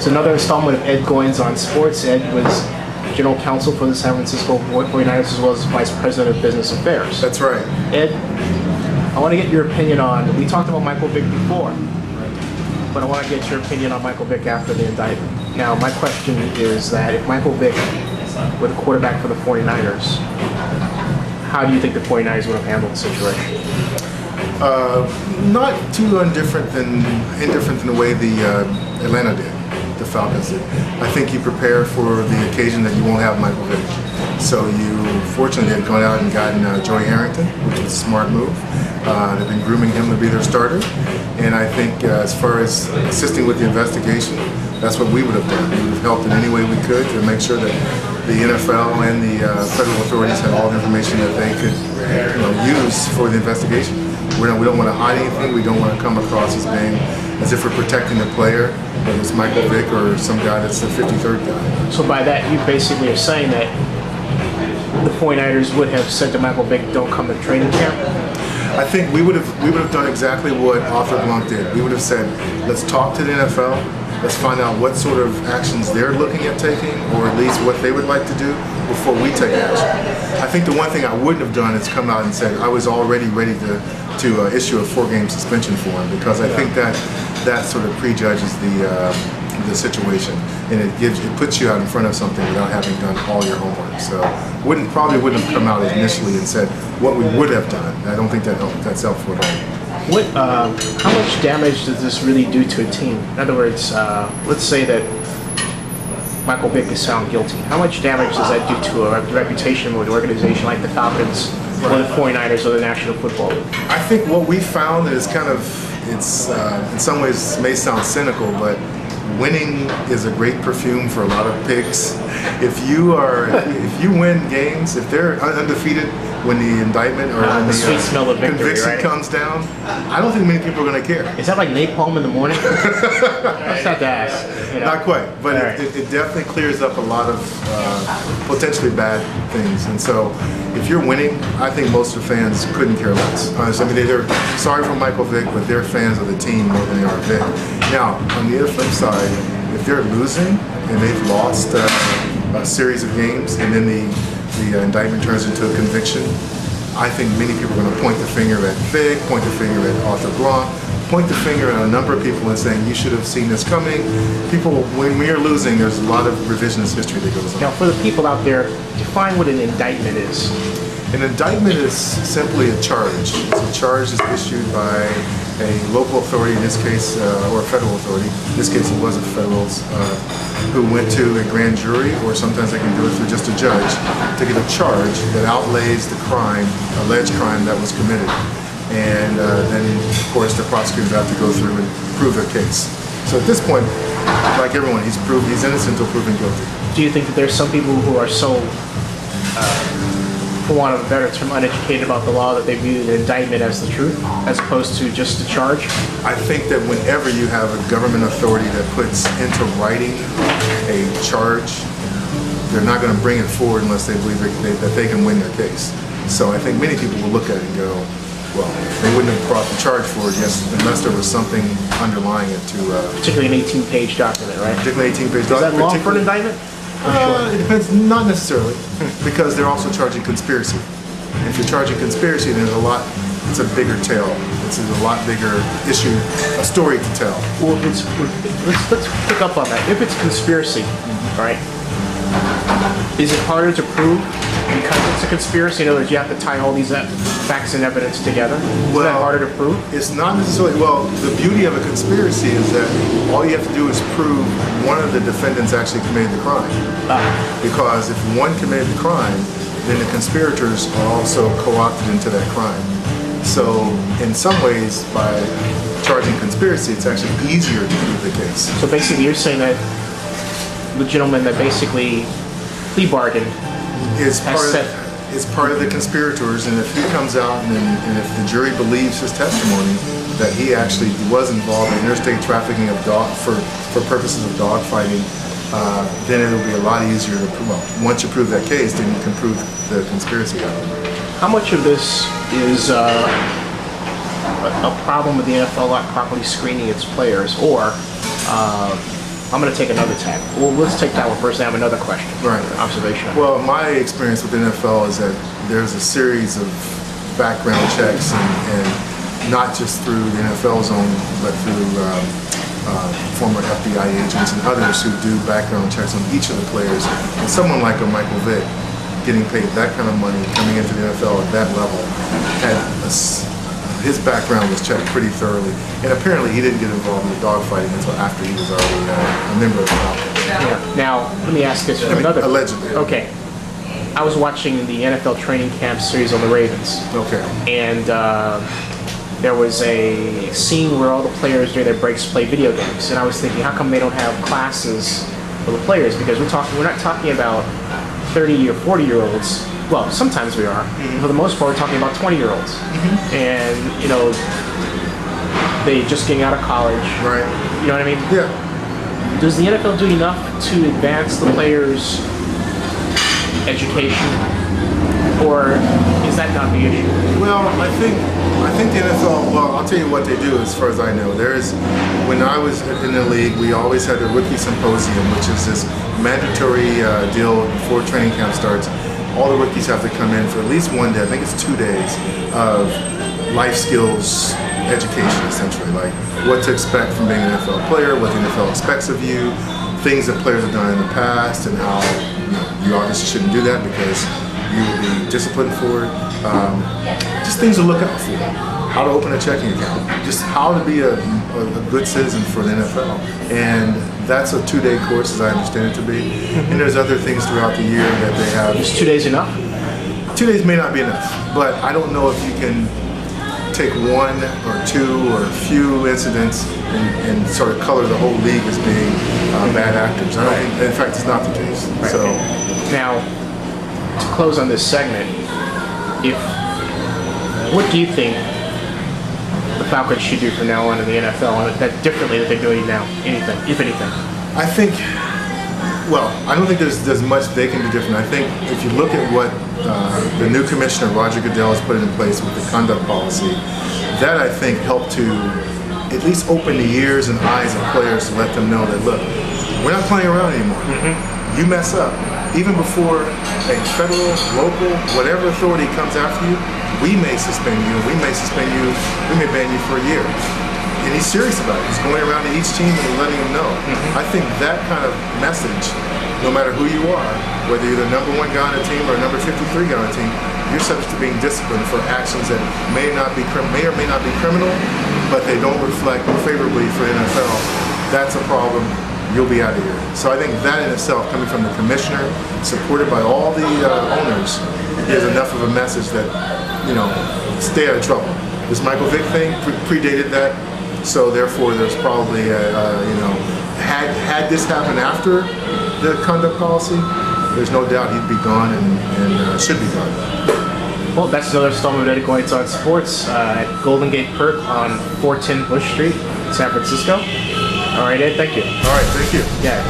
It's another installment of Ed Goines on Sports. Ed was General Counsel for the San Francisco 49ers as well as Vice President of Business Affairs. That's right. Ed, I want to get your opinion on, we talked about Michael Vick before, but I want to get your opinion on Michael Vick after the indictment. Now, my question is that if Michael Vick were the quarterback for the 49ers, how do you think the 49ers would have handled the situation? Not too indifferent than the way the Atlanta did, the Falcons did. I think you prepare for the occasion that you won't have Michael Vick. So you fortunately had gone out and gotten Joey Harrington, which was a smart move. They've been grooming him to be their starter. And I think as far as assisting with the investigation, that's what we would have done. We would have helped in any way we could to make sure that the NFL and the federal authorities had all the information that they could use for the investigation. We don't want to hide anything. We don't want to come across as being as if we're protecting the player, whether it's Michael Vick or some guy that's the 53rd guy. So by that, you basically are saying that the 49ers would have said to Michael Vick, don't come to training camp? I think we would have done exactly what Arthur Blanc did. We would have said, let's talk to the NFL. Let's find out what sort of actions they're looking at taking, or at least what they would like to do before we take action. I think the one thing I wouldn't have done is come out and said I was already ready to issue a 4-game suspension for him, because I think that sort of prejudges the situation, and it puts you out in front of something without having done all your homework. So probably wouldn't have come out initially and said what we would have done. I don't think that's helpful at all. How much damage does this really do to a team? In other words, let's say that Michael Vick is found guilty. How much damage does that do to a reputation of an organization like the Falcons or the 49ers or the National Football League? I think what we found is it's in some ways may sound cynical, but winning is a great perfume for a lot of pigs. If you win games, if they're undefeated when the indictment or when the sweet smell of victory, conviction comes down, I don't think many people are going to care. Is that like napalm in the morning? That's not to ask. Not quite, but it definitely clears up a lot of potentially bad things. And so if you're winning, I think most of the fans couldn't care less. I mean, they're sorry for Michael Vick, but they're fans of the team more than they are Vick. Now, on the other flip side, if they're losing and they've lost a series of games and then the indictment turns into a conviction, I think many people are going to point the finger at Vick, point the finger at Arthur Blanc, point the finger at a number of people and saying you should have seen this coming. People, when we are losing, there's a lot of revisionist history that goes on. Now, for the people out there, define what an indictment is. An indictment is simply a charge. It's a charge that's issued by a local authority, in this case, or a federal authority. In this case, it was a federals, who went to a grand jury, or sometimes they can do it through just a judge, to get a charge that outlays the crime, alleged crime that was committed. And then, of course, the prosecutors have to go through and prove their case. So at this point, like everyone, he's innocent until proven guilty. Do you think that there's some people who are so, for want of a better term, uneducated about the law that they view the indictment as the truth, as opposed to just the charge? I think that whenever you have a government authority that puts into writing a charge, they're not going to bring it forward unless they believe that they can win their case. So I think many people will look at it and go, well, they wouldn't have brought the charge forward unless there was something underlying it to... particularly an 18-page document, right? Particularly an 18-page Is document. that long for an indictment? It depends, not necessarily, because they're also charging conspiracy. If you're charging conspiracy, then it's a bigger tale. It's a lot bigger issue, a story to tell. Well, let's pick up on that. If it's conspiracy, right, is it harder to prove because it's a conspiracy? In other words, you have to tie all these facts and evidence together. Is that harder to prove? It's not necessarily. Well, the beauty of a conspiracy is that all you have to do is prove one of the defendants actually committed the crime. Because if one committed the crime, then the conspirators are also co-opted into that crime. So in some ways, by charging conspiracy, it's actually easier to prove the case. So basically you're saying that the gentleman that basically plea bargained is part of the conspirators, and if he comes out and if the jury believes his testimony that he actually was involved in interstate trafficking of for purposes of dog fighting, then it will be a lot easier to prove. Well, once you prove that case, then you can prove the conspiracy element. How much of this is a problem with the NFL not properly screening its players, or I'm going to take another tack. Well, let's take that one first. I have another question. Right. Observation. Well, my experience with the NFL is that there's a series of background checks, and not just through the NFL's own, but through former FBI agents and others who do background checks on each of the players. And someone like a Michael Vick, getting paid that kind of money, coming into the NFL at that level, his background was checked pretty thoroughly. And apparently he didn't get involved in the dogfighting until after he was already a member of the Falcons. Yeah. Now, let me ask this another. Allegedly. Okay. I was watching the NFL training camp series on the Ravens. Okay. And there was a scene where all the players during their breaks play video games. And I was thinking, how come they don't have classes for the players? Because we're not talking about 30 or 40-year-olds. Well, sometimes we are. Mm-hmm. For the most part, we're talking about 20-year-olds. Mm-hmm. And, you know, they just getting out of college. Right. You know what I mean? Yeah. Does the NFL do enough to advance the players' education? Or is that not the issue? Well, I think the NFL, well, I'll tell you what they do as far as I know. When I was in the league, we always had the rookie symposium, which is this mandatory deal before training camp starts. All the rookies have to come in for at least one day, I think it's 2 days, of life skills education, essentially. Like what to expect from being an NFL player, what the NFL expects of you, things that players have done in the past, and how you obviously shouldn't do that because you will be disciplined for it. Just things to look out for. How to open a checking account. Just how to be a good citizen for the NFL. And that's a 2-day course, as I understand it to be. And there's other things throughout the year that they have. Is 2 days enough? 2 days may not be enough, but I don't know if you can take one or two or a few incidents and sort of color the whole league as being bad actors. I don't think, in fact, it's not the case. Right. So now, to close on this segment, what do you think the Falcons should do from now on in the NFL and that differently that they're doing now? Anything, if anything? I think, well, I don't think there's much they can do different. I think if you look at what the new commissioner, Roger Goodell, has put in place with the conduct policy, that I think helped to at least open the ears and eyes of players to let them know that, look, we're not playing around anymore. Mm-hmm. You mess up. Even before a federal, local, whatever authority comes after you, we may suspend you, we may ban you for a year. And he's serious about it. He's going around to each team and letting them know. Mm-hmm. I think that kind of message, no matter who you are, whether you're the number 1 guy on a team or number 53 guy on a team, you're subject to being disciplined for actions that may or may not be criminal, but they don't reflect favorably for the NFL. That's a problem. You'll be out of here. So I think that in itself, coming from the commissioner, supported by all the owners, is enough of a message that, stay out of trouble. This Michael Vick thing predated that, so therefore there's probably, had this happened after the conduct policy, there's no doubt he'd be gone and should be gone. Well, that's another installment of Goines on Sports at Golden Gate Perk on 410 Bush Street, San Francisco. All right, Ed, thank you. All right, thank you. Yeah.